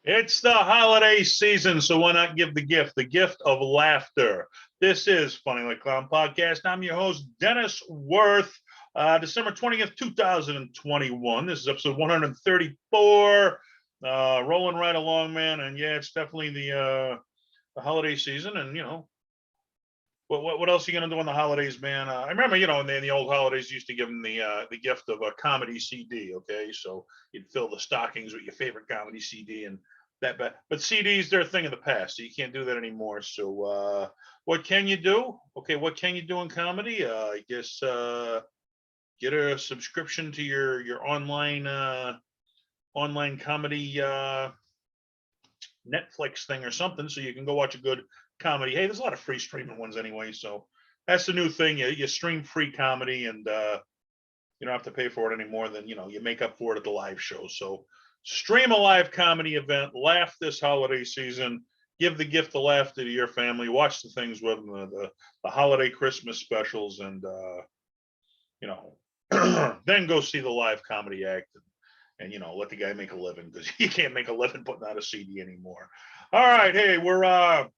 It's the holiday season, so why not give the gift of laughter? This is Funny Like Clown Podcast. I'm your host, Dennis Wirth. December 20th, 2021. This is episode 134. Rolling right along, man. And yeah, it's definitely the holiday season. And, what else are you going to do on the holidays, man? I remember, in the old holidays, you used to give them the gift of a comedy CD, okay? So you'd fill the stockings with your favorite comedy CD and but CDs, they're a thing of the past, so you can't do that anymore. So what can you do? Okay, what can you do in comedy? I guess get a subscription to your online comedy Netflix thing or something, so you can go watch a good comedy. Hey, there's a lot of free streaming ones anyway, so that's the new thing. You stream free comedy, and you don't have to pay for it anymore. Then you make up for it at the live show. So stream a live comedy event, laugh this holiday season, give the gift of laughter to your family, watch the things with them, the holiday Christmas specials, and then go see the live comedy act and let the guy make a living, because he can't make a living putting out a CD anymore. All right, hey, we're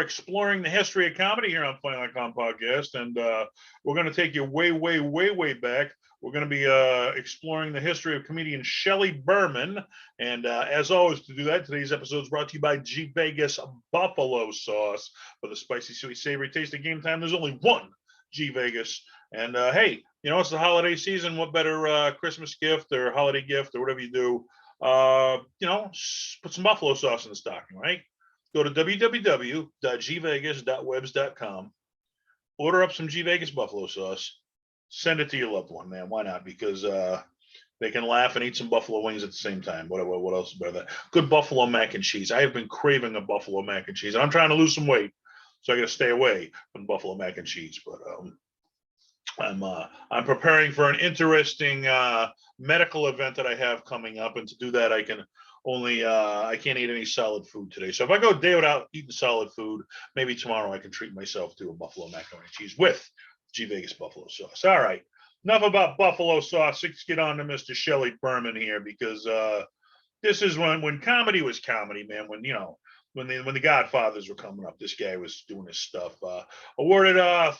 exploring the history of comedy here on Funny Like Clown Podcast, and we're going to take you way, way, way, way back. We're going to be exploring the history of comedian Shelley Berman, and as always, to do that, today's episode is brought to you by G Vegas Buffalo Sauce. For the spicy, sweet, savory taste of game time, there's only one G Vegas. And hey, it's the holiday season. What better Christmas gift or holiday gift or whatever you do? Put some buffalo sauce in the stocking, right? Go to www.gvegas.webs.com, order up some G Vegas buffalo sauce, send it to your loved one, man. Why not? Because they can laugh and eat some buffalo wings at the same time. What else is better than that? Good buffalo mac and cheese. I have been craving a buffalo mac and cheese, and I'm trying to lose some weight, so I got to stay away from buffalo mac and cheese. But I'm preparing for an interesting medical event that I have coming up, and to do that, I can't eat any solid food today. So if I go a day without eating solid food, maybe tomorrow I can treat myself to a buffalo macaroni and cheese with G Vegas buffalo sauce. All right, enough about buffalo sauce. Let's get on to Mr. Shelley Berman here, because this is when comedy was comedy, man. When the Godfathers were coming up, this guy was doing his stuff. Awarded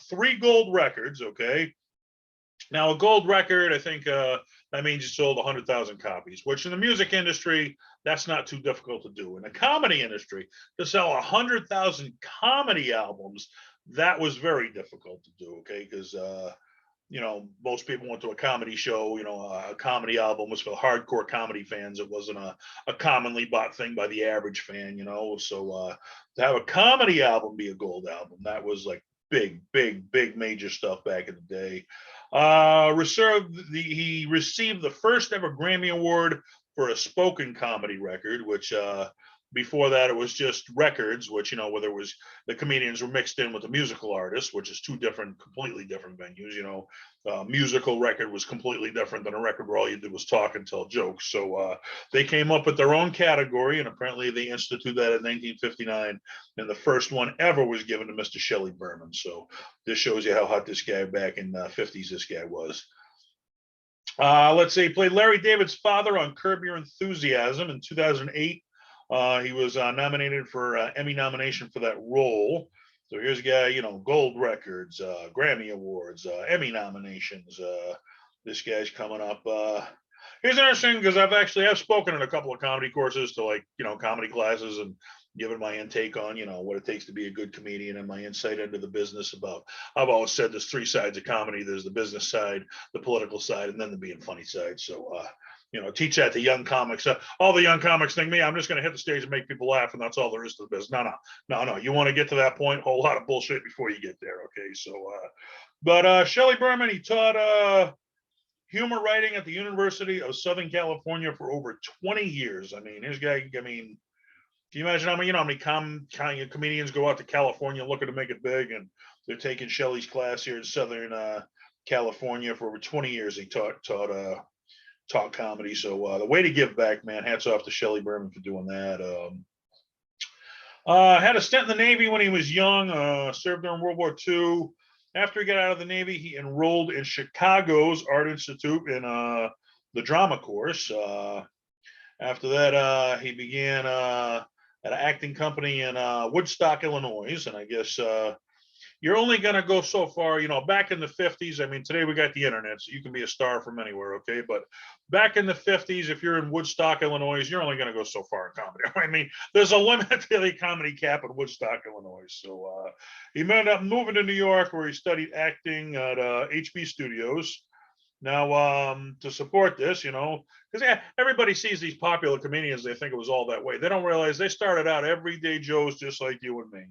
3 gold records. Okay, now a gold record, I think that means you sold 100,000 copies, which in the music industry, that's not too difficult to do. In the comedy industry, to sell 100,000 comedy albums, that was very difficult to do. Okay, because most people went to a comedy show. A comedy album was for hardcore comedy fans. It wasn't a commonly bought thing by the average fan, So to have a comedy album be a gold album, that was like big, big, big major stuff back in the day. He received the first ever Grammy Award for a spoken comedy record, which before that, it was just records, which, whether it was the comedians were mixed in with the musical artists, which is two completely different venues. Musical record was completely different than a record where all you did was talk and tell jokes. So they came up with their own category, and apparently they instituted that in 1959. And the first one ever was given to Mr. Shelley Berman. So this shows you how hot this guy back in the 50s, this guy was. Let's see, he played Larry David's father on Curb Your Enthusiasm in 2008. He was nominated for Emmy nomination for that role. So here's a guy, gold records, Grammy awards, Emmy nominations. This guy's coming up. Here's interesting, because I've spoken in a couple of comedy courses to comedy classes, and given my intake on what it takes to be a good comedian, and my insight into the business. I've always said there's 3 sides of comedy. There's the business side, the political side, and then the being funny side. So teach that to young comics. All the young comics think I'm just going to hit the stage and make people laugh, and that's all there is to the business. No. You want to get to that point, whole lot of bullshit before you get there. Okay, so but Shelley Berman, he taught humor writing at the University of Southern California for over 20 years. I mean, his guy. Can you imagine how many comedians go out to California looking to make it big, and they're taking Shelley's class here in Southern California for over 20 years. He taught comedy. So the way to give back, man. Hats off to Shelley Berman for doing that. Had a stint in the Navy when he was young. Served during World War II. After he got out of the Navy, he enrolled in Chicago's Art Institute in the drama course. After that, he began at an acting company in Woodstock, Illinois, and I guess you're only going to go so far. Back in the 50s, I mean, today we got the internet, so you can be a star from anywhere, okay? But back in the 50s, if you're in Woodstock, Illinois, you're only going to go so far in comedy. I mean, there's a limit to the comedy cap in Woodstock, Illinois. So he ended up moving to New York, where he studied acting at HB Studios. Now, to support this, because everybody sees these popular comedians, they think it was all that way. They don't realize they started out everyday Joes just like you and me.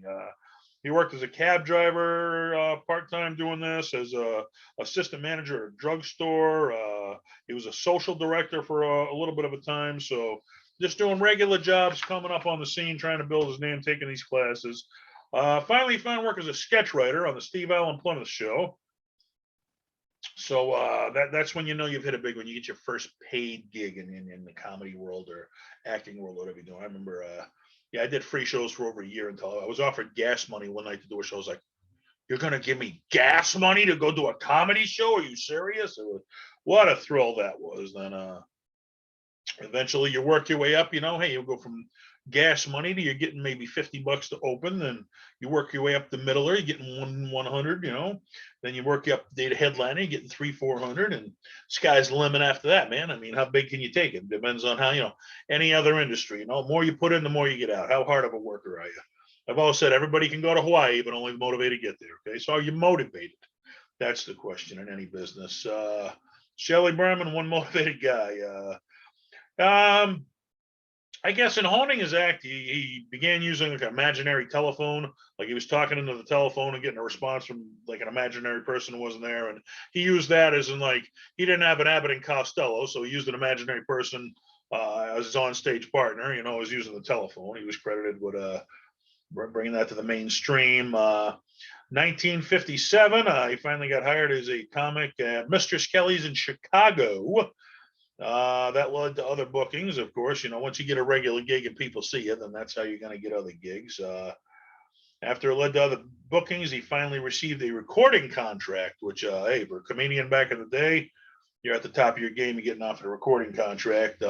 He worked as a cab driver part-time doing this, as a assistant manager at a drugstore. He was a social director for a little bit of a time. So just doing regular jobs, coming up on the scene, trying to build his name, taking these classes. Finally, he found work as a sketch writer on the Steve Allen Plymouth Show. So that's when you've hit a big one. You get your first paid gig in the comedy world or acting world, whatever you're doing. I remember, I did free shows for over a year until I was offered gas money one night to do a show. I was like, "You're gonna give me gas money to go do a comedy show? Are you serious?" What a thrill that was. Then eventually you work your way up. Hey, you'll go from gas money to you're getting maybe $50 to open, then you work your way up the middler, you're getting 100, then you work you up the headliner, you're getting 300-400, and sky's the limit after that, man. I mean, how big can you take it? Depends on how, any other industry, the more you put in, the more you get out. How hard of a worker are you? I've always said everybody can go to Hawaii, but only the motivated get there. Okay, so are you motivated? That's the question in any business. Shelley Berman, one motivated guy. I guess in honing his act, he began using like an imaginary telephone, like he was talking into the telephone and getting a response from like an imaginary person who wasn't there. And he used that as in like, he didn't have an Abbott and Costello, so he used an imaginary person as his onstage partner, was using the telephone. He was credited with bringing that to the mainstream. 1957, he finally got hired as a comic at Mistress Kelly's in Chicago. That led to other bookings, of course. Once you get a regular gig and people see you, then that's how you're going to get other gigs. After it led to other bookings, he finally received a recording contract, which, hey, for a comedian back in the day, you're at the top of your game, you're getting off a recording contract.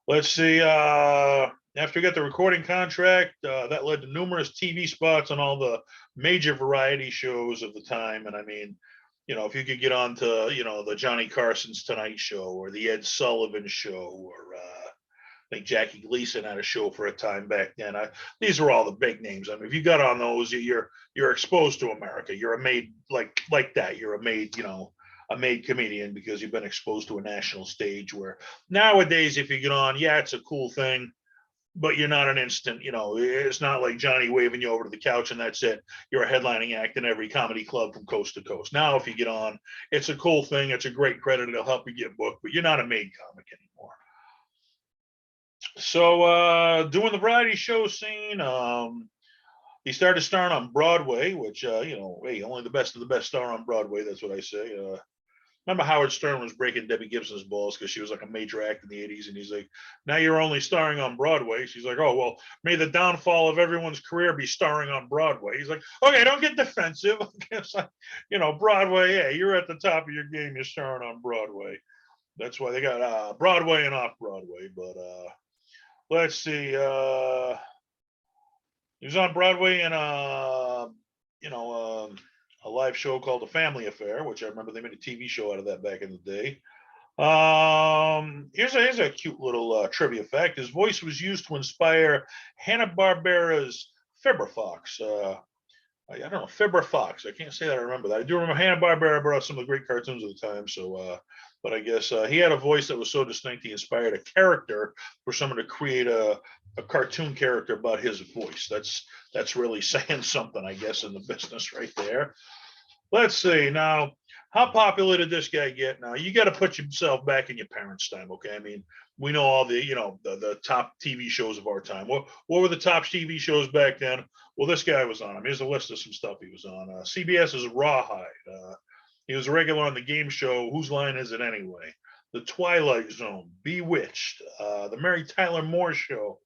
Let's see. After he got the recording contract, that led to numerous TV spots on all the major variety shows of the time. And I mean, if you could get on to, the Johnny Carson's Tonight Show or the Ed Sullivan Show, or I think Jackie Gleason had a show for a time back then. These were all the big names. I mean, if you got on those, you're exposed to America. You're a made like that. You're a made, a made comedian because you've been exposed to a national stage. Where nowadays, if you get on, yeah, it's a cool thing, but you're not an instant, it's not like Johnny waving you over to the couch and that's it. You're a headlining act in every comedy club from coast to coast. Now, if you get on, it's a cool thing. It's a great credit. It'll help you get booked, but you're not a made comic anymore. So doing the variety show scene, he started starring on Broadway, which, hey, only the best of the best star on Broadway. That's what I say. Remember Howard Stern was breaking Debbie Gibson's balls because she was like a major act in the 80s. And he's like, now you're only starring on Broadway. She's like, oh, well, may the downfall of everyone's career be starring on Broadway. He's like, okay, don't get defensive. Broadway, yeah, you're at the top of your game. You're starring on Broadway. That's why they got Broadway and off Broadway. But let's see. He was on Broadway in, a live show called The Family Affair, which I remember they made a TV show out of that back in the day. Here's a cute little trivia fact. His voice was used to inspire Hanna-Barbera's Fibber Fox. I don't know, Fibber Fox. I can't say that I remember that. I do remember Hanna-Barbera brought out some of the great cartoons of the time. So, but I guess he had a voice that was so distinct, he inspired a character for someone to create a cartoon character about his voice. That's really saying something, I guess, in the business right there. Let's see now. How popular did this guy get? Now you got to put yourself back in your parents' time, okay? I mean, we know all the the top TV shows of our time. What were the top TV shows back then? Well, this guy was on them. Here's a list of some stuff he was on. CBS's Rawhide. He was a regular on the game show Whose Line Is It Anyway? The Twilight Zone, Bewitched, the Mary Tyler Moore Show,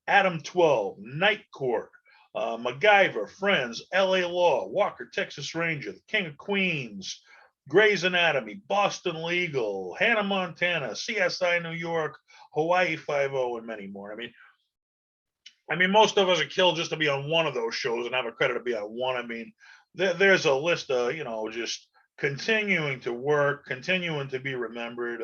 Adam 12, Night Court, MacGyver, Friends, LA Law, Walker, Texas Ranger, The King of Queens, Grey's Anatomy, Boston Legal, Hannah Montana, CSI New York, Hawaii Five-O, and many more. I mean, most of us are killed just to be on one of those shows and have a credit to be on one. I mean, there's a list of, just continuing to work, continuing to be remembered,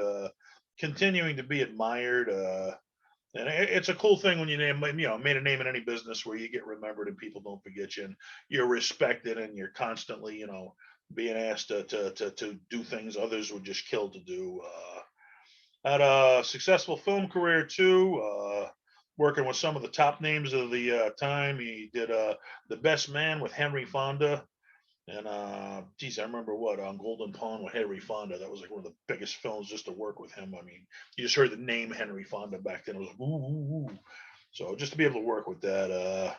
continuing to be admired. And it's a cool thing when you made a name in any business where you get remembered and people don't forget you and you're respected and you're constantly, being asked to do things others would just kill to do. Had a successful film career too, working with some of the top names of the time. He did The Best Man with Henry Fonda. And geez, I remember what on Golden Pond with Henry Fonda. That was like one of the biggest films just to work with him. I mean, you just heard the name Henry Fonda back then. It was like, ooh, ooh, ooh. So just to be able to work with that.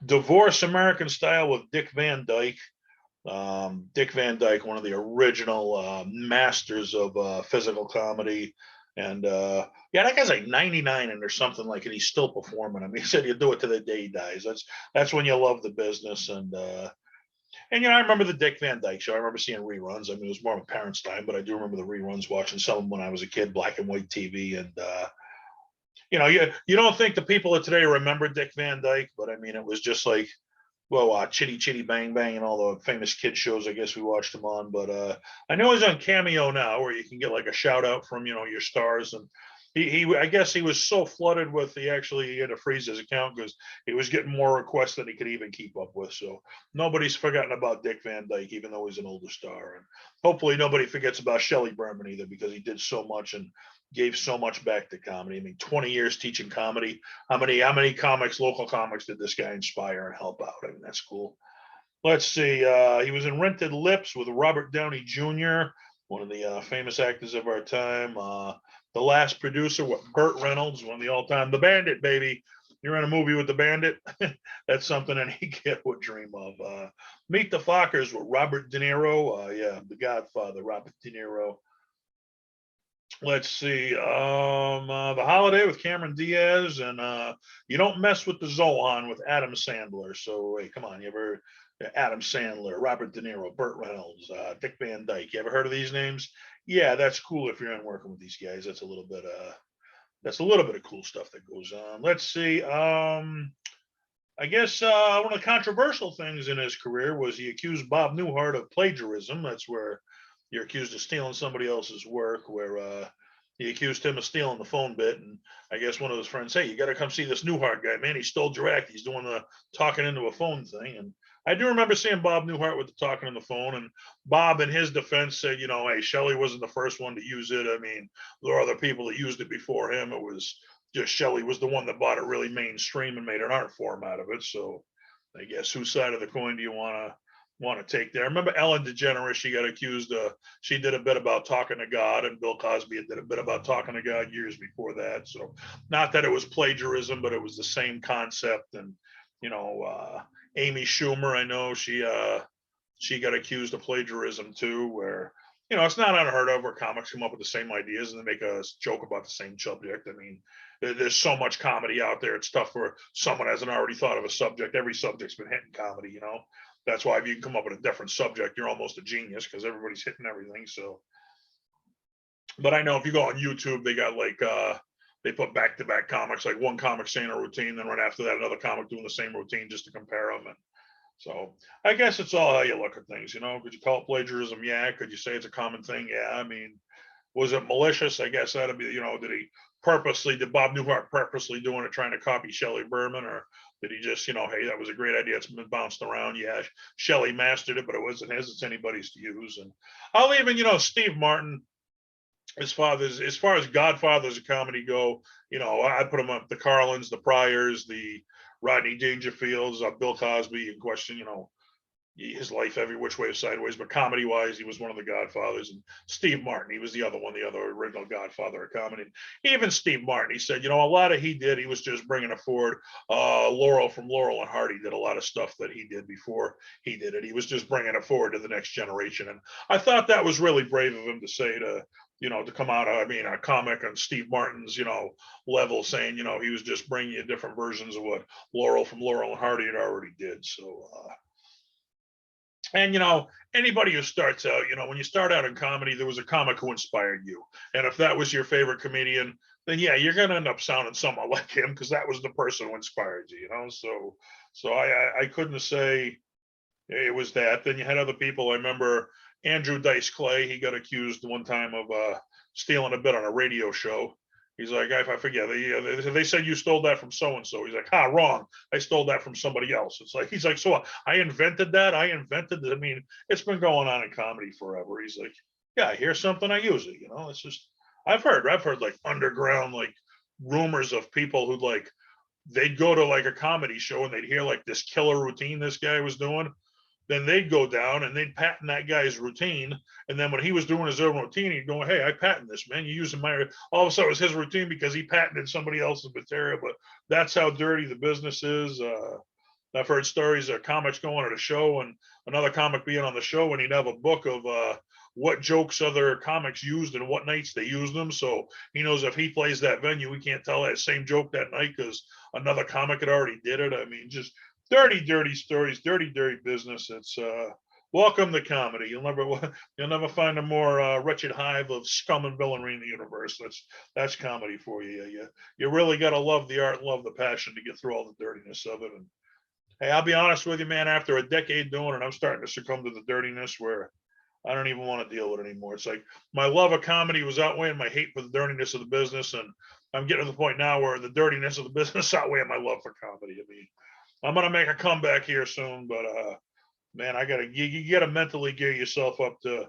Divorce American Style with Dick Van Dyke. Dick Van Dyke, one of the original masters of physical comedy. And yeah, that guy's like 99 and there's something like it. He's still performing. I mean, he said he'll do it to the day he dies. That's when you love the business. And I remember the Dick Van Dyke Show. I remember seeing reruns. I mean, it was more of a parent's time, but I do remember the reruns, watching some of them when I was a kid, black and white TV. And you don't think the people of today remember Dick Van Dyke, but I mean, it was just like, well, Chitty Chitty Bang Bang and all the famous kid shows I guess we watched him on. But I know he's on Cameo now, where you can get like a shout out from your stars. And he I guess he was so flooded with he had to freeze his account because he was getting more requests than he could even keep up with. So nobody's forgotten about Dick Van Dyke, even though he's an older star. And hopefully nobody forgets about Shelley Berman either, because he did so much and gave so much back to comedy. I mean, 20 years teaching comedy. How many comics, local comics, did this guy inspire and help out? I mean, that's cool. Let's see. He was in Rented Lips with Robert Downey Jr., one of the famous actors of our time. The Last Producer with Burt Reynolds, one of the all-time. The Bandit, baby. You're in a movie with the Bandit. That's something any kid would dream of. Meet the Fockers with Robert De Niro. Yeah, The Godfather, Robert De Niro. Let's see. The Holiday with Cameron Diaz, and You Don't Mess with the Zohan with Adam Sandler. So hey, come on, you ever Adam Sandler, Robert De Niro, Burt Reynolds, Dick Van Dyke. You ever heard of these names? Yeah, that's cool if you're in working with these guys. That's a little bit of cool stuff that goes on. Let's see. I guess one of the controversial things in his career was he accused Bob Newhart of plagiarism. That's where you're accused of stealing somebody else's work, where he accused him of stealing the phone bit. And I guess one of his friends, hey, you got to come see this Newhart guy, man. He stole your act. He's doing the talking into a phone thing. And I do remember seeing Bob Newhart with the talking on the phone. And Bob, in his defense, said, hey, Shelley wasn't the first one to use it. I mean, there are other people that used it before him. It was just Shelley was the one that bought it really mainstream and made an art form out of it. So I guess whose side of the coin do you want to take there? I remember Ellen DeGeneres, she got accused she did a bit about talking to God, and Bill Cosby did a bit about talking to God years before that. So not that it was plagiarism, but it was the same concept. And Amy Schumer, I know she got accused of plagiarism too, where it's not unheard of where comics come up with the same ideas and they make a joke about the same subject. I mean, there's so much comedy out there. It's tough for someone hasn't already thought of a subject. Every subject's been hitting comedy. That's why if you can come up with a different subject, you're almost a genius because everybody's hitting everything. So, but I know if you go on YouTube, they got like they put back-to-back comics, like one comic saying a routine, then right after that, another comic doing the same routine just to compare them. And so I guess it's all how you look at things. Could you call it plagiarism? Yeah. Could you say it's a common thing? Yeah. I mean, was it malicious? I guess that'd be, did Bob Newhart purposely doing it, trying to copy Shelley Berman, or did he just, hey, that was a great idea. It's been bounced around. Yeah, Shelley mastered it, but it wasn't his. It's anybody's to use. And I'll even, Steve Martin, as far as Godfathers of comedy go, I put them up the Carlins, the Pryors, the Rodney Dangerfields, Bill Cosby, in question, his life every which way sideways, but comedy wise, he was one of the Godfathers. And Steve Martin, he was the other one, the other original Godfather of comedy. Even Steve Martin, he said, a lot of he was just bringing it forward. Laurel from Laurel and Hardy did a lot of stuff that he did before he did it. He was just bringing it forward to the next generation. And I thought that was really brave of him to say to come out, a comic on Steve Martin's, level, saying, he was just bringing you different versions of what Laurel from Laurel and Hardy had already did. So, And anybody who starts out, when you start out in comedy, there was a comic who inspired you, and if that was your favorite comedian, then yeah, you're gonna end up sounding somewhat like him because that was the person who inspired you. So I couldn't say it was that. Then you had other people. I remember Andrew Dice Clay. He got accused one time of stealing a bit on a radio show. He's like, I forget. They said you stole that from so and so. He's like, wrong. I stole that from somebody else. It's like he's like, so I invented that. I invented it. I mean, it's been going on in comedy forever. He's like, yeah, I hear something, I use it. It's just I've heard like underground like rumors of people who like they'd go to like a comedy show and they'd hear like this killer routine this guy was doing, then they'd go down and they'd patent that guy's routine. And then when he was doing his own routine, he'd go, hey, I patent this, man. You're using my, all of a sudden it was his routine because he patented somebody else's material. But that's how dirty the business is. I've heard stories of comics going at a show and another comic being on the show, and he'd have a book of what jokes other comics used and what nights they used them. So he knows if he plays that venue, he can't tell that same joke that night because another comic had already did it. I mean, just dirty, dirty stories, dirty, dirty business. It's welcome to comedy. You'll never find a more wretched hive of scum and villainy in the universe. That's comedy for you. You really got to love the art and love the passion to get through all the dirtiness of it. And hey, I'll be honest with you, man. After a decade doing it, I'm starting to succumb to the dirtiness where I don't even want to deal with it anymore. It's like my love of comedy was outweighing my hate for the dirtiness of the business, and I'm getting to the point now where the dirtiness of the business outweighing my love for comedy. I mean, I'm gonna make a comeback here soon, but man, you gotta mentally gear yourself up to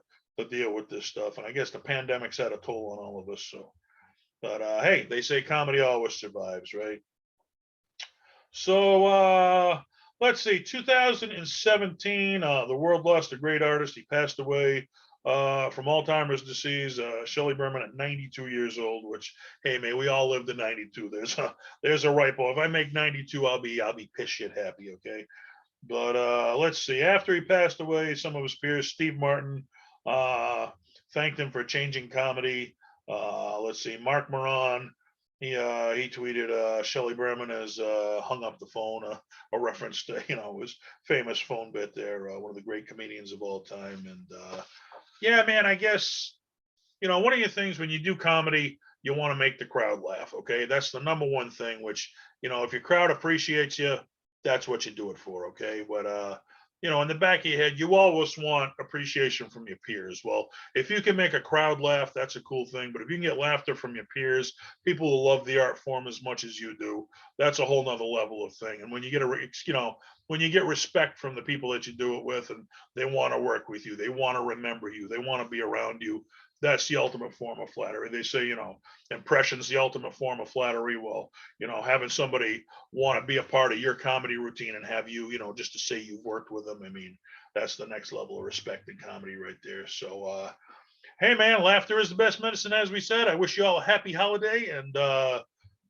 deal with this stuff. And I guess the pandemic's had a toll on all of us. So, but hey, they say comedy always survives, right? So let's see, 2017, the world lost a great artist. He passed away from Alzheimer's disease. Shelley Berman at 92 years old. Which, hey man, we all lived to 92. There's a ripe old. If I make 92, I'll be piss shit happy. Okay, but let's see. After he passed away, some of his peers, Steve Martin, thanked him for changing comedy. Let's see, Mark Moran. He tweeted Shelley Berman has hung up the phone, a reference to his famous phone bit there. One of the great comedians of all time, and yeah, man, I guess one of your things when you do comedy, you want to make the crowd laugh. Okay, that's the number one thing. Which if your crowd appreciates you, that's what you do it for. Okay, but in the back of your head, you always want appreciation from your peers. Well, if you can make a crowd laugh, that's a cool thing. But if you can get laughter from your peers, people who love the art form as much as you do, that's a whole nother level of thing. And when you get when you get respect from the people that you do it with, and they want to work with you, they want to remember you, they want to be around you. That's the ultimate form of flattery. They say, impression's the ultimate form of flattery. Well, having somebody want to be a part of your comedy routine and have you, just to say you've worked with them. I mean, that's the next level of respect in comedy right there. So, hey man, laughter is the best medicine, as we said. I wish you all a happy holiday, and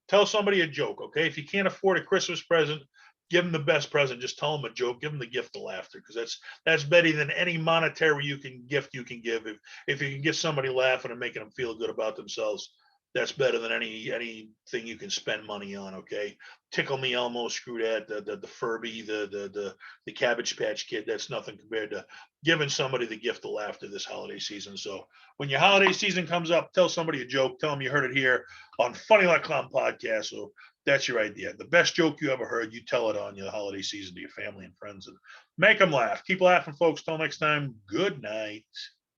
tell somebody a joke. Okay. If you can't afford a Christmas present, give them the best present. Just tell them a joke. Give them the gift of laughter, because that's better than any monetary gift you can give. If you can get somebody laughing and making them feel good about themselves, that's better than anything you can spend money on. Okay, Tickle Me Elmo, screw that. The Furby, the Cabbage Patch Kid. That's nothing compared to giving somebody the gift of laughter this holiday season. So when your holiday season comes up, tell somebody a joke. Tell them you heard it here on Funny Like Clown Podcast. So that's your idea. The best joke you ever heard, you tell it on your holiday season to your family and friends, and make them laugh. Keep laughing, folks. Till next time. Good night.